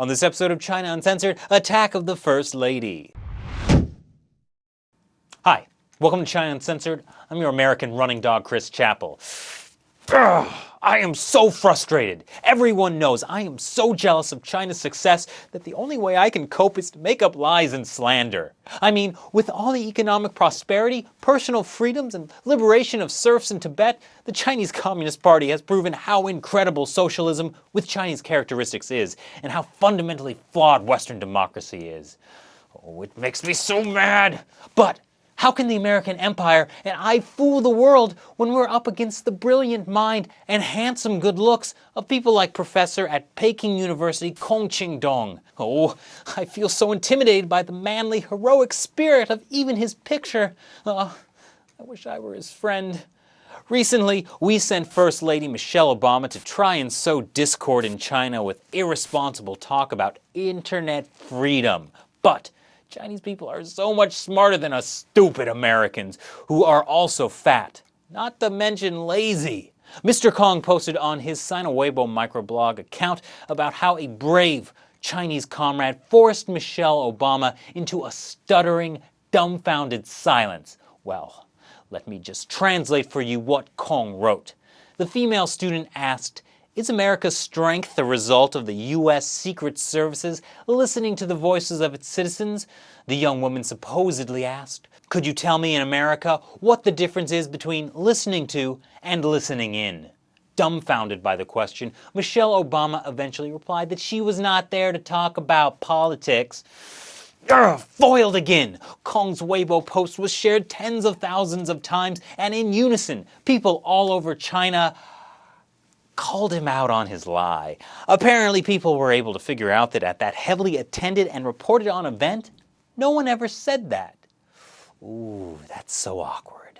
on this episode of China Uncensored, Attack of the First Lady. Hi, welcome to China Uncensored. I'm your American running dog, Chris Chappell. I am so frustrated. Everyone knows I am so jealous of China's success that the only way I can cope is to make up lies and slander. I mean, with all the economic prosperity, personal freedoms, and liberation of serfs in Tibet, the Chinese Communist Party has proven how incredible socialism with Chinese characteristics is, and how fundamentally flawed Western democracy is. Oh, it makes me so mad. But how can the American empire and I fool the world when we're up against the brilliant mind and handsome good looks of people like Professor at Peking University Kong Qingdong? Oh, I feel so intimidated by the manly, heroic spirit of even his picture. I wish I were his friend. Recently, we sent First Lady Michelle Obama to try and sow discord in China with irresponsible talk about internet freedom. But Chinese people are so much smarter than us stupid Americans, who are also fat, not to mention lazy. Mr. Kong posted on his Sino Weibo microblog account about how a brave Chinese comrade forced Michelle Obama into a stuttering, dumbfounded silence. Well, let me just translate for you what Kong wrote. The female student asked, "Is America's strength the result of the U.S. Secret Services listening to the voices of its citizens?" The young woman supposedly asked. "Could you tell me in America what the difference is between listening to and listening in?" Dumbfounded by the question, Michelle Obama eventually replied that she was not there to talk about politics. Foiled again! Kong's Weibo post was shared tens of thousands of times, and in unison, people all over China called him out on his lie. Apparently, people were able to figure out that at that heavily attended and reported on event, no one ever said that. Ooh, that's so awkward.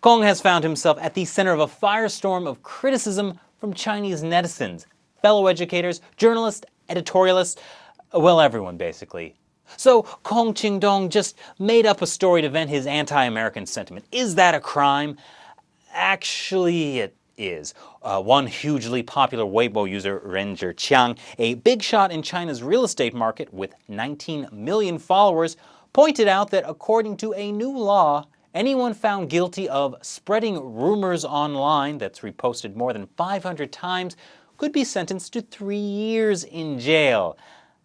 Kong has found himself at the center of a firestorm of criticism from Chinese netizens, fellow educators, journalists, editorialists, well, everyone basically. So Kong Qingdong just made up a story to vent his anti-American sentiment. Is that a crime? Actually, it is. One hugely popular Weibo user, Renji Qiang, a big shot in China's real estate market with 19 million followers, pointed out that according to a new law, anyone found guilty of spreading rumors online that's reposted more than 500 times could be sentenced to 3 years in jail.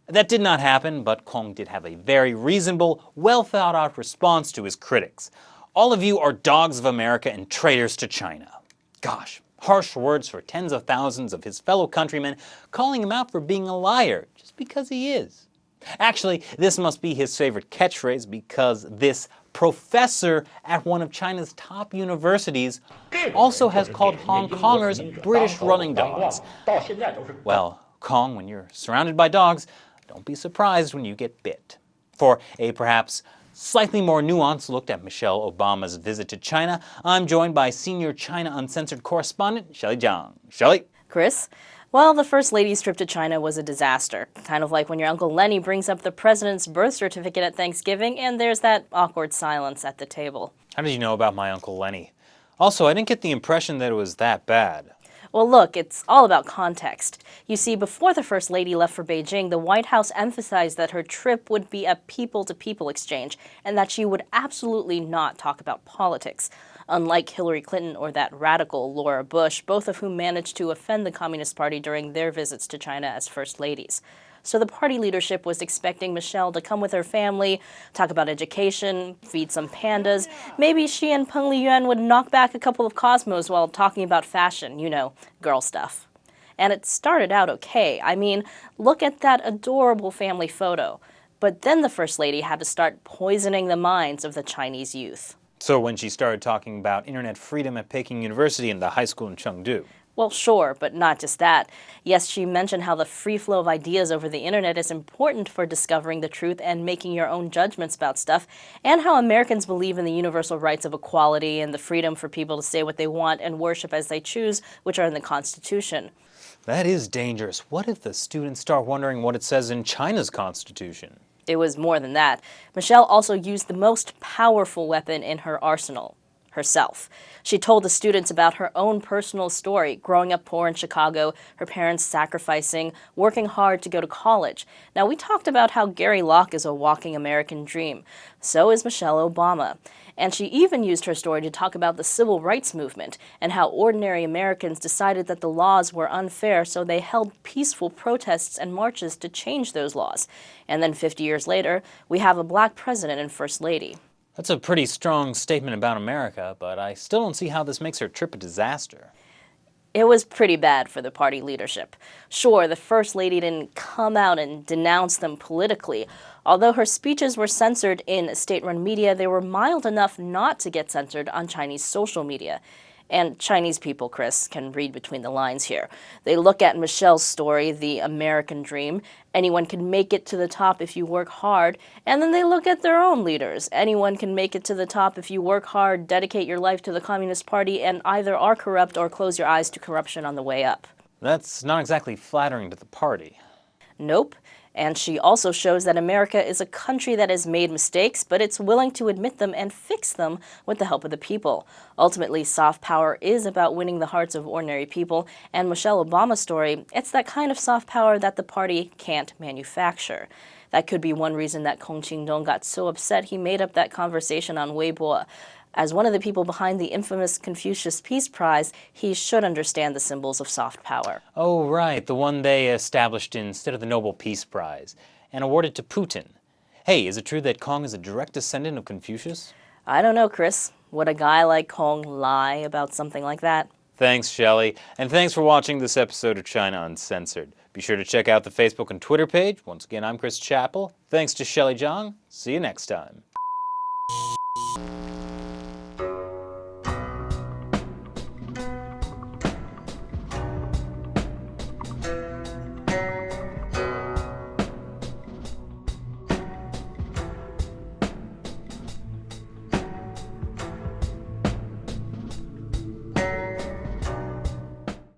That did not happen, but Kong did have a very reasonable, well-thought-out response to his critics. "All of you are dogs of America and traitors to China." Gosh, harsh words for tens of thousands of his fellow countrymen, calling him out for being a liar just because he is. Actually, this must be his favorite catchphrase because this professor at one of China's top universities also has called Hong Kongers British running dogs. Well, Kong, when you're surrounded by dogs, don't be surprised when you get bit. For a perhaps slightly more nuanced look at Michelle Obama's visit to China, I'm joined by senior China Uncensored correspondent Shelley Zhang. Shelley? Chris? Well, the First Lady's trip to China was a disaster. Kind of like when your Uncle Lenny brings up the president's birth certificate at Thanksgiving and there's that awkward silence at the table. How did you know about my Uncle Lenny? Also, I didn't get the impression that it was that bad. Well, look, it's all about context. You see, before the First Lady left for Beijing, the White House emphasized that her trip would be a people-to-people exchange and that she would absolutely not talk about politics. Unlike Hillary Clinton or that radical Laura Bush, both of whom managed to offend the Communist Party during their visits to China as First Ladies. So the party leadership was expecting Michelle to come with her family, talk about education, feed some pandas. Maybe she and Peng Liyuan would knock back a couple of Cosmos while talking about fashion, you know, girl stuff. And it started out okay. I mean, look at that adorable family photo. But then the First Lady had to start poisoning the minds of the Chinese youth. So when she started talking about internet freedom at Peking University and the high school in Chengdu. Well, sure, but not just that. Yes, she mentioned how the free flow of ideas over the internet is important for discovering the truth and making your own judgments about stuff, and how Americans believe in the universal rights of equality and the freedom for people to say what they want and worship as they choose, which are in the Constitution. That is dangerous. What if the students start wondering what it says in China's Constitution? It was more than that. Michelle also used the most powerful weapon in her arsenal, herself. She told the students about her own personal story, growing up poor in Chicago, her parents sacrificing, working hard to go to college. Now, we talked about how Gary Locke is a walking American dream. So is Michelle Obama. And she even used her story to talk about the civil rights movement and how ordinary Americans decided that the laws were unfair, so they held peaceful protests and marches to change those laws. And then 50 years later, we have a black president and first lady. That's a pretty strong statement about America, but I still don't see how this makes her trip a disaster. It was pretty bad for the party leadership. Sure, the First Lady didn't come out and denounce them politically. Although her speeches were censored in state-run media, they were mild enough not to get censored on Chinese social media. And Chinese people, Chris, can read between the lines here. They look at Michelle's story, the American dream. Anyone can make it to the top if you work hard. And then they look at their own leaders. Anyone can make it to the top if you work hard, dedicate your life to the Communist Party, and either are corrupt or close your eyes to corruption on the way up. That's not exactly flattering to the party. Nope. And she also shows that America is a country that has made mistakes, but it's willing to admit them and fix them with the help of the people. Ultimately, soft power is about winning the hearts of ordinary people, and Michelle Obama's story, it's that kind of soft power that the party can't manufacture. That could be one reason that Kong Qingdong got so upset he made up that conversation on Weibo. As one of the people behind the infamous Confucius Peace Prize, he should understand the symbols of soft power. Oh, right, the one they established instead of the Nobel Peace Prize, and awarded to Putin. Hey, is it true that Kong is a direct descendant of Confucius? I don't know, Chris. Would a guy like Kong lie about something like that? Thanks, Shelley, and thanks for watching this episode of China Uncensored. Be sure to check out the Facebook and Twitter page. Once again, I'm Chris Chappell. Thanks to Shelley Zhang. See you next time.